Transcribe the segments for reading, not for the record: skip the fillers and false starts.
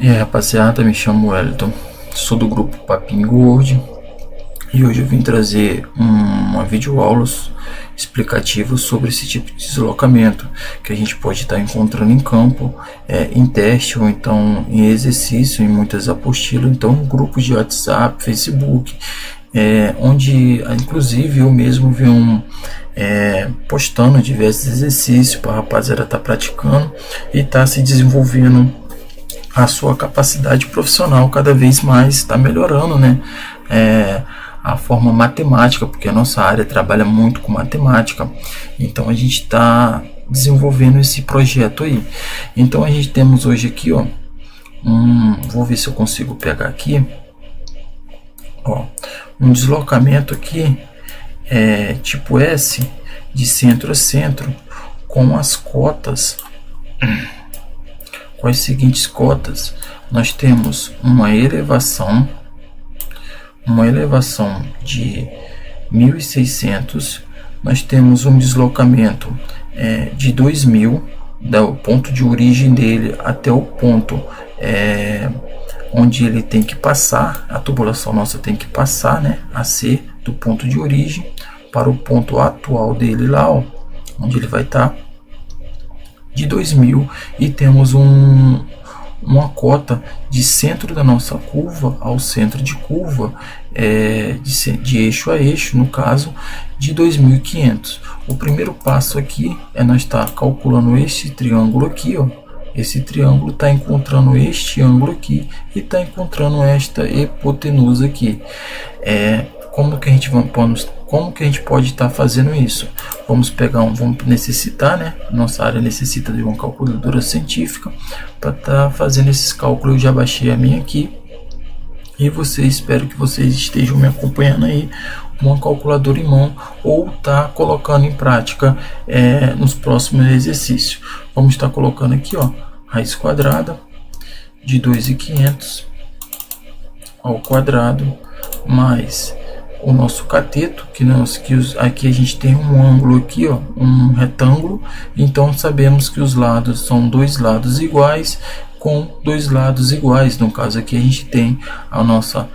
E aí, rapaziada, me chamo Wellington, sou do grupo Papinho Word e hoje eu vim trazer uma videoaula explicativa sobre esse tipo de deslocamento que a gente pode estar encontrando em campo, em teste ou então em exercício, em muitas apostilas, então em grupos de WhatsApp, Facebook, onde inclusive eu mesmo venho postando diversos exercícios para a rapaziada estar praticando e estar se desenvolvendo a sua capacidade profissional cada vez mais, está melhorando, né? A forma matemática, porque a nossa área trabalha muito com matemática, então a gente está desenvolvendo esse projeto aí. Então a gente temos hoje aqui, ó, vou ver se eu consigo pegar aqui, ó, um deslocamento aqui, tipo S, de centro a centro, com as cotas. Com as seguintes cotas, nós temos uma elevação de 1.600, nós temos um deslocamento de 2.000, do ponto de origem dele até o ponto onde ele tem que passar, a tubulação nossa tem que passar, né, a ser do ponto de origem para o ponto atual dele lá, ó, onde ele vai estar, de 2.000, e temos uma cota de centro da nossa curva ao centro de curva, de eixo a eixo, no caso, de 2.500. O primeiro passo aqui é nós estar calculando este triângulo aqui, ó. Esse triângulo está encontrando este ângulo aqui e está encontrando esta hipotenusa aqui. Como que a gente pode estar fazendo isso? Vamos necessitar, né? Nossa área necessita de uma calculadora científica para estar fazendo esses cálculos. Eu já baixei a minha aqui e espero que vocês estejam me acompanhando aí, uma calculadora em mão, ou tá colocando em prática nos próximos exercícios. Vamos estar colocando aqui, ó, raiz quadrada de 2.500 ao quadrado mais o nosso cateto, aqui a gente tem um ângulo aqui, ó, um retângulo, então sabemos que os lados são dois lados iguais com dois lados iguais. No caso aqui a gente tem a nossa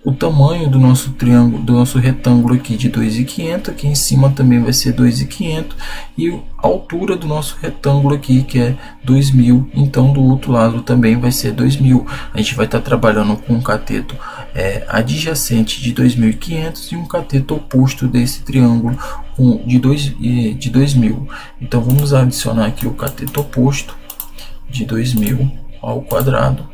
o tamanho do nosso triângulo, do nosso retângulo aqui de 2.500, aqui em cima também vai ser 2.500, e a altura do nosso retângulo aqui, que é 2.000, então do outro lado também vai ser 2.000. A gente vai estar trabalhando com um cateto adjacente de 2.500 e um cateto oposto desse triângulo de 2.000. Então vamos adicionar aqui o cateto oposto de 2.000 ao quadrado.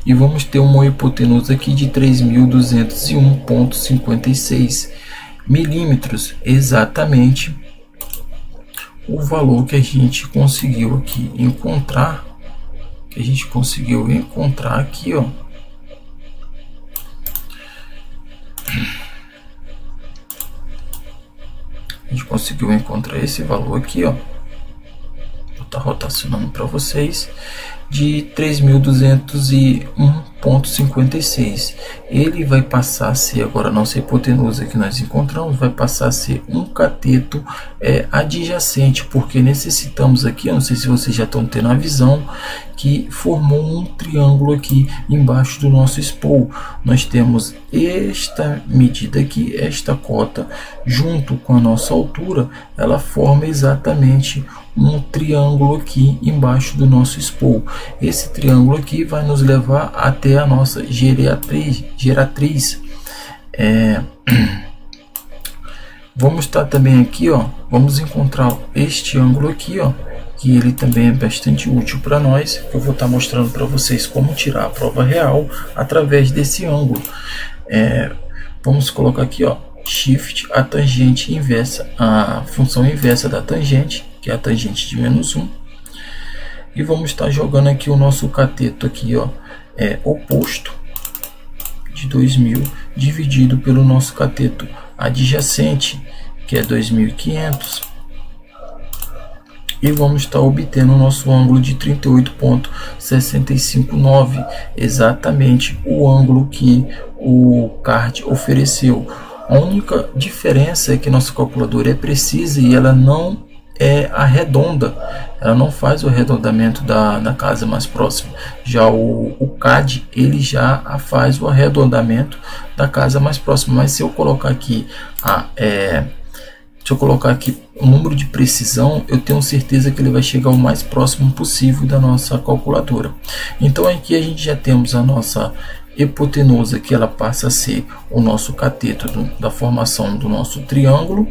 E vamos ter uma hipotenusa aqui de 3.201,56 milímetros, exatamente o valor que a gente conseguiu aqui encontrar, aqui, ó. A gente conseguiu encontrar esse valor aqui, ó. Vou estar rotacionando para vocês, de 3.201,56. Ele vai passar a ser, agora a nossa hipotenusa que nós encontramos, vai passar a ser um cateto adjacente, porque necessitamos aqui, eu não sei se vocês já estão tendo a visão, que formou um triângulo aqui embaixo do nosso spool. Nós temos esta medida aqui, esta cota, junto com a nossa altura, ela forma exatamente um triângulo aqui embaixo do nosso spool. Esse triângulo aqui vai nos levar até a nossa geratriz. Vamos estar também aqui, ó, vamos encontrar este ângulo aqui, ó, que ele também é bastante útil para nós. Eu vou estar mostrando para vocês como tirar a prova real através desse ângulo. Vamos colocar aqui, ó, Shift, a tangente inversa, a função inversa da tangente, que é a tangente de -1, e vamos estar jogando aqui o nosso cateto aqui, ó, oposto de 2.000 dividido pelo nosso cateto adjacente, que é 2.500, e vamos estar obtendo o nosso ângulo de 38,659, exatamente o ângulo que o CARD ofereceu. A única diferença é que nossa calculadora é precisa e ela não arredonda, ela não faz o arredondamento da casa mais próxima. Já o CAD, ele já faz o arredondamento da casa mais próxima. Mas se eu colocar aqui o número de precisão, eu tenho certeza que ele vai chegar o mais próximo possível da nossa calculadora. Então aqui a gente já temos a nossa hipotenusa, que ela passa a ser o nosso cateto da formação do nosso triângulo,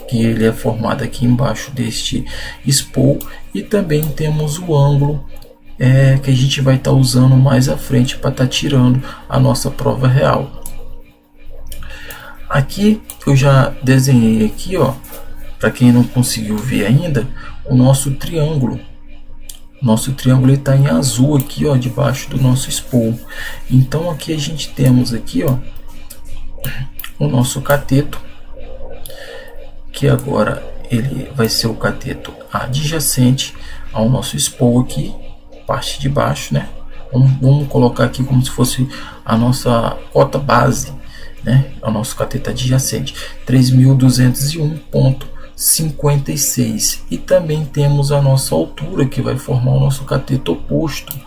que ele é formado aqui embaixo deste spool, e também temos o ângulo que a gente vai estar usando mais à frente para estar tirando a nossa prova real. Aqui eu já desenhei aqui, para quem não conseguiu ver ainda, o nosso triângulo. Nosso triângulo está em azul aqui, debaixo do nosso spool. Então aqui a gente temos aqui, o nosso cateto, que agora ele vai ser o cateto adjacente ao nosso spool aqui, parte de baixo, né? Vamos colocar aqui como se fosse a nossa cota base, né? O nosso cateto adjacente, 3.201,56. E também temos a nossa altura, que vai formar o nosso cateto oposto,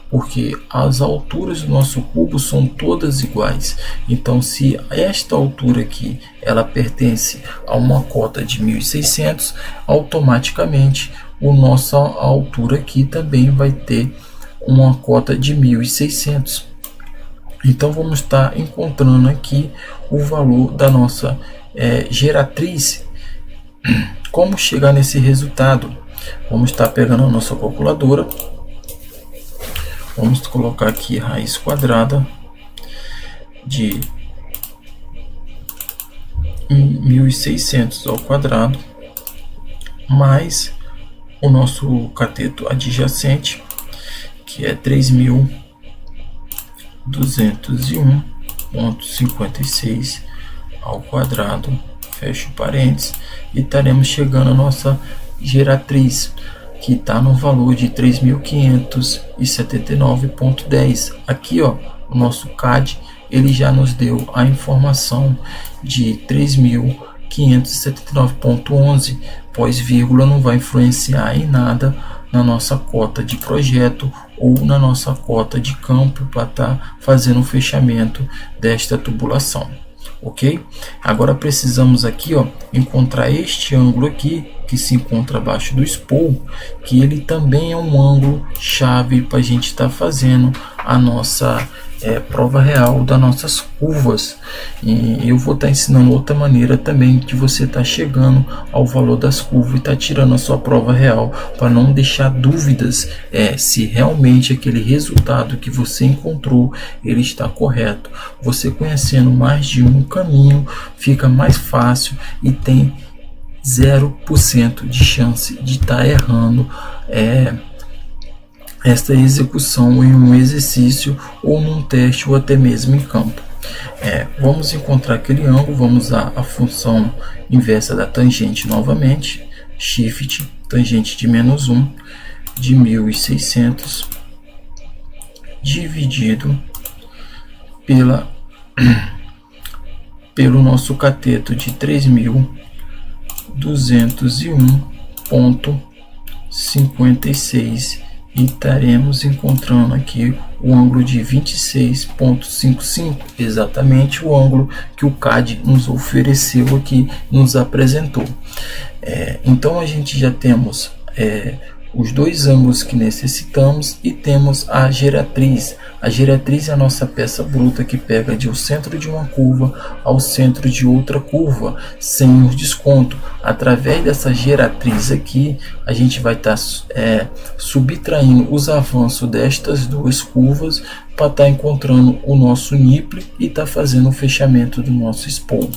porque as alturas do nosso cubo são todas iguais. Então, se esta altura aqui ela pertence a uma cota de 1.600, automaticamente a nossa altura aqui também vai ter uma cota de 1.600. Então vamos estar encontrando aqui o valor da nossa geratriz. Como chegar nesse resultado? Vamos estar pegando a nossa calculadora. Vamos colocar aqui raiz quadrada de 1.600 ao quadrado mais o nosso cateto adjacente, que é 3.201,56 ao quadrado, fecho parênteses, e estaremos chegando a nossa geratriz, que está no valor de 3.579,10. Aqui, o nosso CAD, ele já nos deu a informação de 3.579,11, pós vírgula não vai influenciar em nada na nossa cota de projeto ou na nossa cota de campo para estar fazendo o fechamento desta tubulação. Ok? Agora precisamos aqui, encontrar este ângulo aqui, que se encontra abaixo do spool, que ele também é um ângulo chave para a gente estar fazendo a nossa prova real das nossas curvas. E eu vou estar ensinando outra maneira também de você estar chegando ao valor das curvas e estar tirando a sua prova real, para não deixar dúvidas se realmente aquele resultado que você encontrou ele está correto. Você conhecendo mais de um caminho, fica mais fácil e tem 0% de chance de estar errando esta execução em um exercício ou num teste ou até mesmo em campo. Vamos encontrar aquele ângulo, vamos usar a função inversa da tangente novamente, shift, tangente de -1 de 1.600 dividido pelo nosso cateto de 3.201,56, e estaremos encontrando aqui o ângulo de 26,55, exatamente o ângulo que o CAD nos ofereceu aqui, nos apresentou. Então a gente já temos os dois ângulos que necessitamos e temos a geratriz. A geratriz é a nossa peça bruta que pega do centro de uma curva ao centro de outra curva, sem o desconto. Através dessa geratriz aqui, a gente vai estar subtraindo os avanços destas duas curvas para estar encontrando o nosso nipple e estar fazendo o fechamento do nosso spool.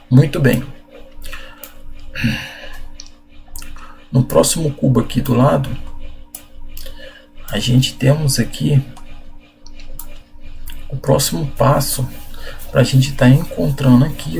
Muito bem. No próximo cubo aqui do lado, a gente temos aqui o próximo passo para a gente estar encontrando aqui,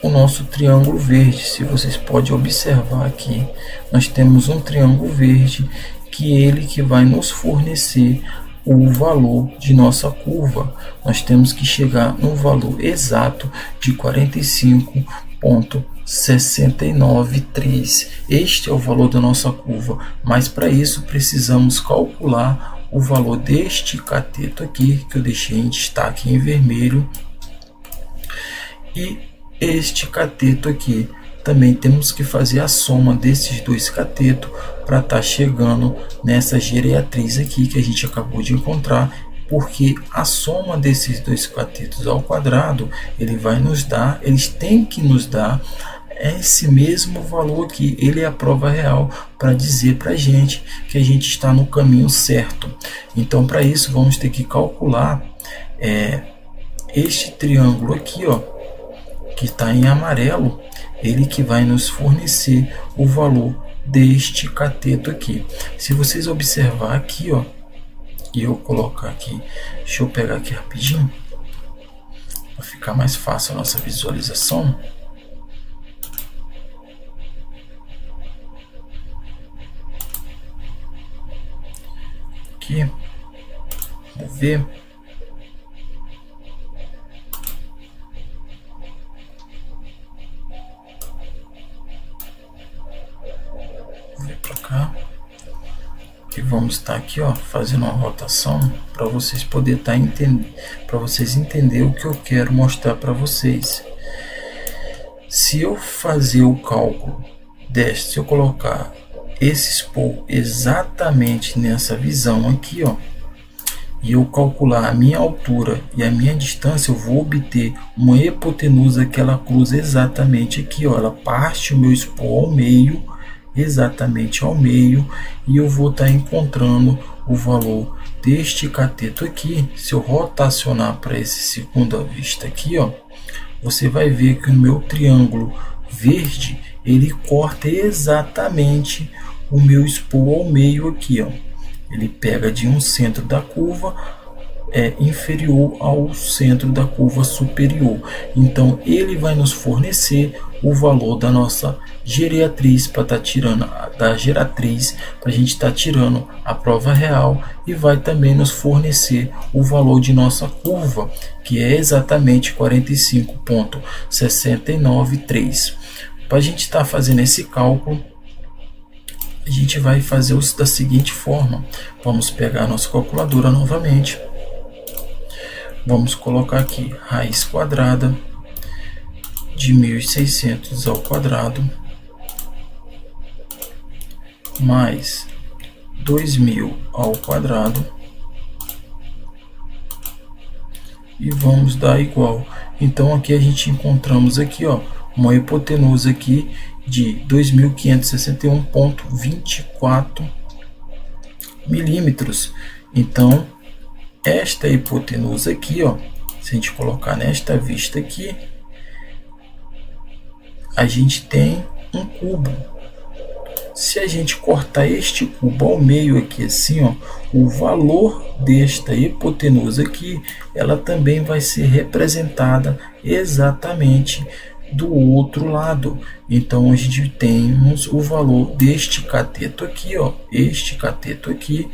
o nosso triângulo verde. Se vocês podem observar aqui, nós temos um triângulo verde que vai nos fornecer o valor de nossa curva. Nós temos que chegar no valor exato de 45,693. Este é o valor da nossa curva, mas para isso precisamos calcular o valor deste cateto aqui, que eu deixei em destaque em vermelho, e este cateto aqui. Também temos que fazer a soma desses dois catetos para estar chegando nessa geriatriz aqui que a gente acabou de encontrar, porque a soma desses dois catetos ao quadrado, eles têm que nos dar esse mesmo valor aqui. Ele é a prova real para dizer para a gente que a gente está no caminho certo. Então, para isso, vamos ter que calcular este triângulo aqui, ó, que está em amarelo, ele que vai nos fornecer o valor deste cateto aqui. Se vocês observar aqui, ó, e eu colocar aqui, deixa eu pegar aqui rapidinho, para ficar mais fácil a nossa visualização. Aqui, vamos ver. E vamos estar aqui, ó, fazendo uma rotação para vocês poderem estar entendendo, para vocês entenderem o que eu quero mostrar para vocês. Se eu fazer o cálculo deste, se eu colocar esse expor exatamente nessa visão aqui, ó, e eu calcular a minha altura e a minha distância, eu vou obter uma hipotenusa que ela cruza exatamente aqui, ó, ela parte o meu expor ao meio, exatamente ao meio, e eu vou estar encontrando o valor deste cateto aqui. Se eu rotacionar para esse segunda vista aqui, ó, você vai ver que o meu triângulo verde, ele corta exatamente o meu expor ao meio aqui, ó. Ele pega de um centro da curva inferior ao centro da curva superior. Então ele vai nos fornecer o valor da nossa geriatriz, para estar tirando da geratriz, para a gente estar tirando a prova real, e vai também nos fornecer o valor de nossa curva, que é exatamente 45,693. Para a gente estar fazendo esse cálculo, a gente vai fazer da seguinte forma: vamos pegar a nossa calculadora novamente, vamos colocar aqui raiz quadrada de 1.600 ao quadrado mais 2.000 ao quadrado, e vamos dar igual. Então aqui a gente encontramos aqui, ó, uma hipotenusa aqui de 2.561,24 milímetros. Então esta hipotenusa aqui, ó, se a gente colocar nesta vista aqui, a gente tem um cubo. Se a gente cortar este cubo ao meio aqui assim, ó, o valor desta hipotenusa aqui, ela também vai ser representada exatamente do outro lado. Então a gente temos o valor deste cateto aqui, ó, este cateto aqui,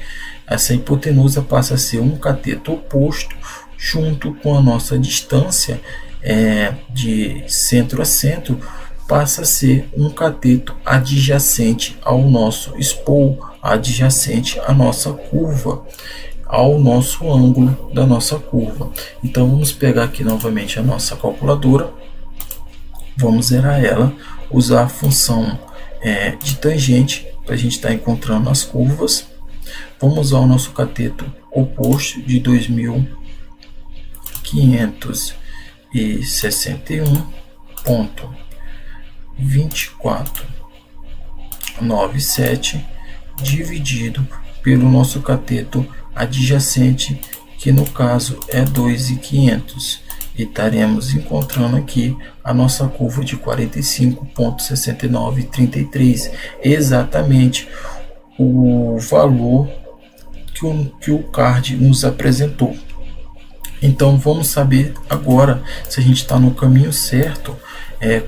essa hipotenusa passa a ser um cateto oposto, junto com a nossa distância de centro a centro, passa a ser um cateto adjacente ao nosso expor, adjacente à nossa curva, ao nosso ângulo da nossa curva. Então vamos pegar aqui novamente a nossa calculadora, vamos zerar ela, usar a função de tangente para a gente estar encontrando as curvas. Vamos usar o nosso cateto oposto de 2.561,2497 dividido pelo nosso cateto adjacente, que no caso é 2.500, e estaremos encontrando aqui a nossa curva de 45,6933, exatamente o valor que o card nos apresentou. Então vamos saber agora se a gente está no caminho certo.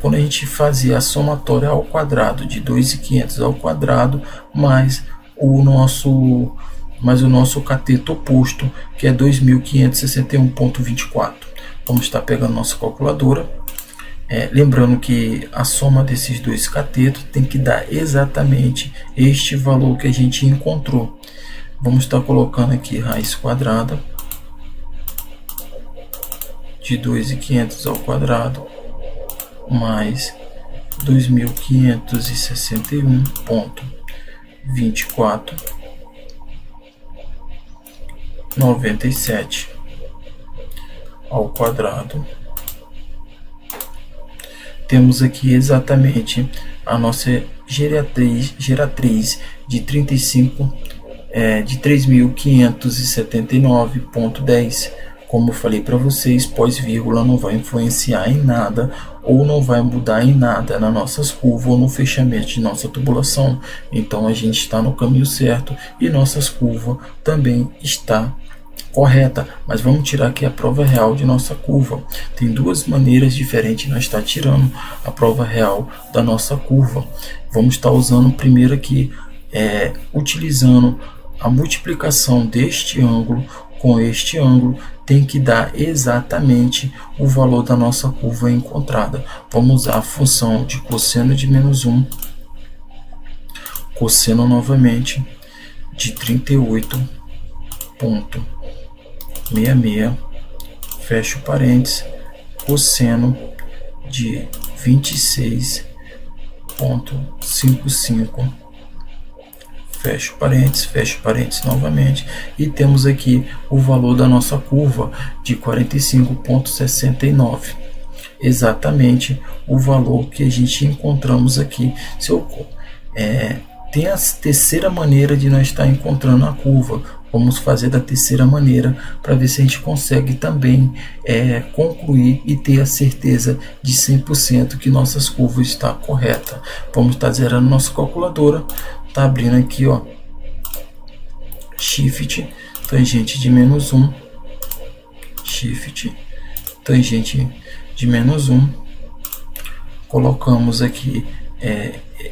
Quando a gente fazia a somatória ao quadrado de 2.500 ao quadrado mais o nosso mais o nosso cateto oposto, que é 2.561,24. Vamos estar pegando nossa calculadora. Lembrando que a soma desses dois catetos tem que dar exatamente este valor que a gente encontrou. Vamos estar colocando aqui raiz quadrada de 2.500 ao quadrado mais 2.561,2497 ao quadrado. Temos aqui exatamente a nossa geratriz de 3.579,10. Como eu falei para vocês, pós-vírgula não vai influenciar em nada ou não vai mudar em nada nas nossas curvas ou no fechamento de nossa tubulação. Então a gente está no caminho certo e nossas curvas também está correta. Mas vamos tirar aqui a prova real de nossa curva. Tem duas maneiras diferentes de nós estar tirando a prova real da nossa curva. Vamos estar usando primeiro aqui, utilizando a multiplicação deste ângulo com este ângulo, tem que dar exatamente o valor da nossa curva encontrada. Vamos usar a função de cosseno de menos 1, cosseno novamente de 38,66, fecho parênteses, cosseno de 26,55, fecho parênteses novamente, e temos aqui o valor da nossa curva de 45,69, exatamente o valor que a gente encontramos aqui. Tem a terceira maneira de nós estar encontrando a curva. Vamos fazer da terceira maneira para ver se a gente consegue também concluir e ter a certeza de 100% que nossas curvas estão corretas. Vamos estar zerando nossa calculadora. Tá abrindo aqui, ó, shift, tangente de menos 1, shift, tangente de menos 1, colocamos aqui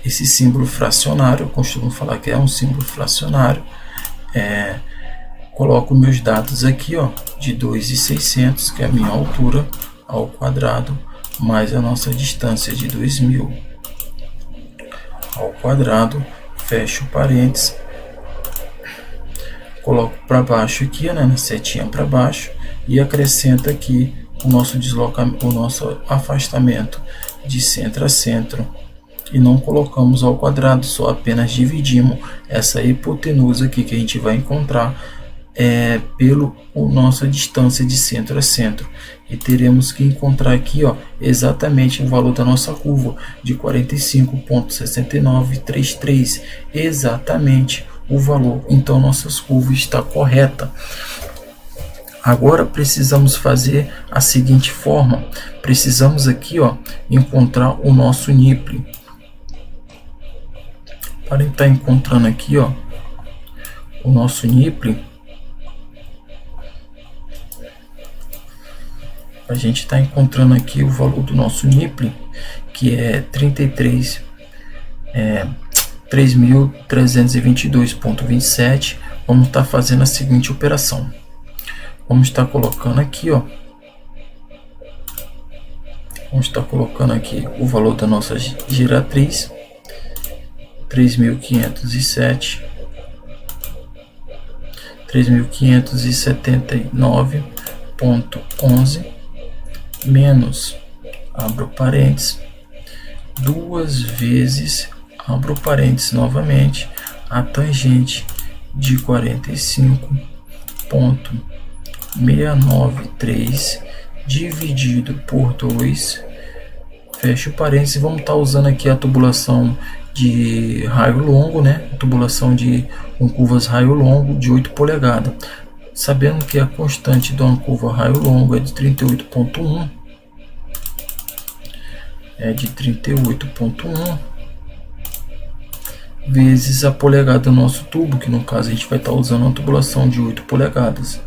esse símbolo fracionário, eu costumo falar que é um símbolo fracionário, coloco meus dados aqui, ó, de 2.600, que é a minha altura, ao quadrado, mais a nossa distância de 2.000 ao quadrado, fecho parênteses, coloco para baixo aqui, né, na setinha para baixo, e acrescento aqui o nosso deslocamento, o nosso afastamento de centro a centro, e não colocamos ao quadrado, só apenas dividimos essa hipotenusa aqui que a gente vai encontrar pelo nossa distância de centro a centro, e teremos que encontrar aqui, ó, exatamente o valor da nossa curva de 45,6933, exatamente o valor. Então nossas curvas está correta. Agora precisamos fazer a seguinte forma: precisamos aqui, ó, encontrar o nosso NIPLE. Para estar encontrando aqui, ó, o nosso NIPLE, a gente está encontrando aqui o valor do nosso NIPLE, que é 3.322,27. Vamos estar fazendo a seguinte operação. Vamos estar colocando aqui, ó, vamos estar colocando aqui o valor da nossa geratriz, 3.579,11 menos, abro parênteses, 2 vezes, abro parênteses novamente, a tangente de 45,693 dividido por 2, fecho parênteses. Vamos estar usando aqui a tubulação de raio longo, né? Tubulação com curvas raio longo de 8 polegadas. Sabendo que a constante de uma curva raio longo é de 38,1, vezes a polegada do nosso tubo, que no caso a gente vai estar usando uma tubulação de 8 polegadas.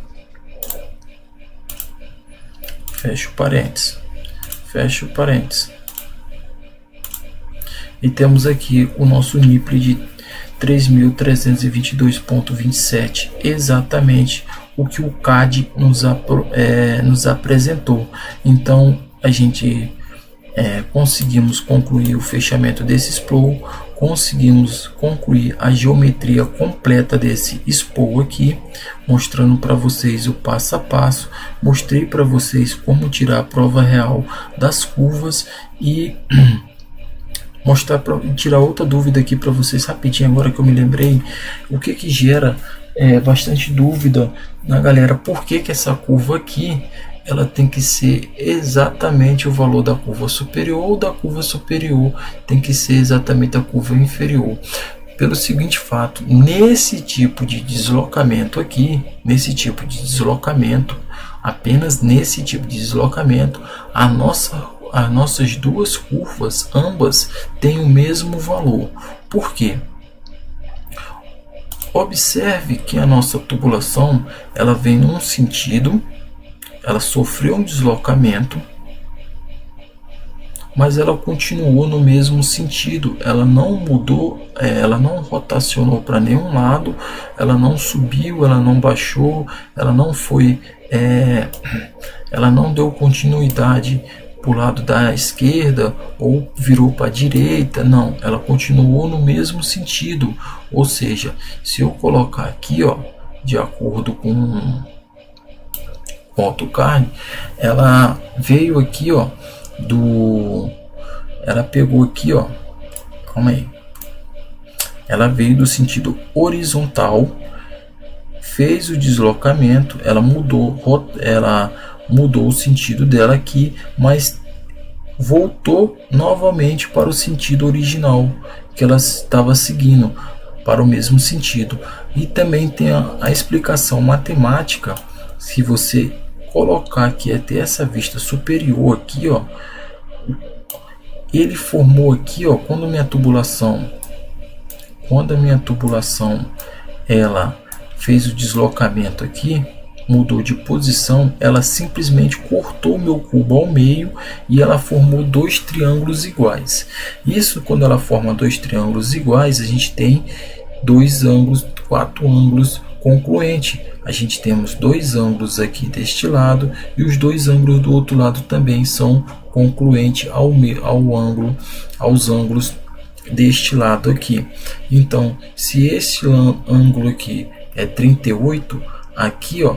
Fecho parênteses, fecho parênteses. E temos aqui o nosso NIPLE de 3.322,27, exatamente o que o CAD nos apresentou. Então a gente conseguimos concluir o fechamento desse Explore, conseguimos concluir a geometria completa desse Explore aqui, mostrando para vocês o passo a passo. Mostrei para vocês como tirar a prova real das curvas e tirar outra dúvida aqui para vocês rapidinho, agora que eu me lembrei, o que gera bastante dúvida na galera, por que essa curva aqui ela tem que ser exatamente o valor da curva superior, ou da curva superior tem que ser exatamente a curva inferior. Pelo seguinte fato, nesse tipo de deslocamento aqui, apenas nesse tipo de deslocamento, as nossas duas curvas, ambas, têm o mesmo valor. Por quê? Observe que a nossa tubulação ela vem num sentido, ela sofreu um deslocamento, mas ela continuou no mesmo sentido, ela não mudou, ela não rotacionou para nenhum lado, ela não subiu, ela não baixou, ela não foi, ela não deu continuidade para o lado da esquerda ou virou para a direita, não, ela continuou no mesmo sentido. Ou seja, se eu colocar aqui, ó, de acordo com o AutoCAD, ela veio aqui, ó, ela pegou aqui, ó, calma aí, ela veio do sentido horizontal, fez o deslocamento, ela mudou o sentido dela aqui, mas voltou novamente para o sentido original que ela estava seguindo, para o mesmo sentido. E também tem a explicação matemática. Se você colocar aqui até essa vista superior aqui, ó, ele formou aqui, ó, quando a minha tubulação ela fez o deslocamento aqui, mudou de posição, ela simplesmente cortou o meu cubo ao meio e ela formou dois triângulos iguais. Isso, quando ela forma dois triângulos iguais, a gente tem quatro ângulos concluentes. A gente temos dois ângulos aqui deste lado e os dois ângulos do outro lado também são concluentes aos ângulos deste lado aqui. Então, se este ângulo aqui é 38, aqui, ó,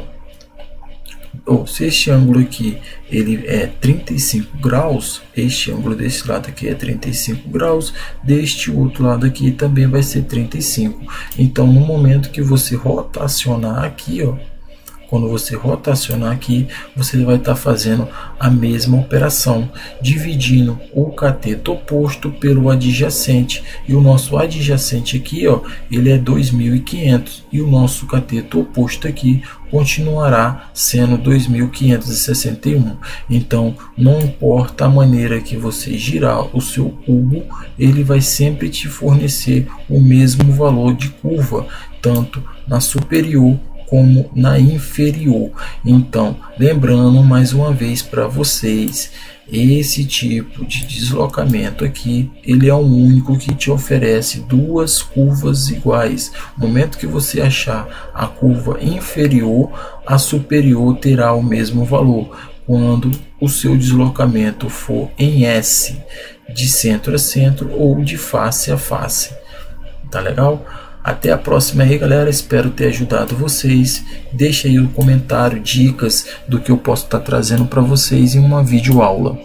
ou se este ângulo aqui ele é 35 graus, este ângulo desse lado aqui é 35 graus, deste outro lado aqui também vai ser 35. Então, no momento que você rotacionar aqui, ó, quando você rotacionar aqui, você vai estar fazendo a mesma operação, dividindo o cateto oposto pelo adjacente. E o nosso adjacente aqui, ó, ele é 2.500 e o nosso cateto oposto aqui continuará sendo 2.561. Então, não importa a maneira que você girar o seu cubo, ele vai sempre te fornecer o mesmo valor de curva, tanto na superior como na inferior. Então, lembrando mais uma vez para vocês, esse tipo de deslocamento aqui, ele é o único que te oferece duas curvas iguais. No momento que você achar a curva inferior, a superior terá o mesmo valor. Quando o seu deslocamento for em S, de centro a centro ou de face a face. Tá legal? Até a próxima aí, galera, espero ter ajudado vocês. Deixa aí no comentário dicas do que eu posso estar trazendo para vocês em uma videoaula.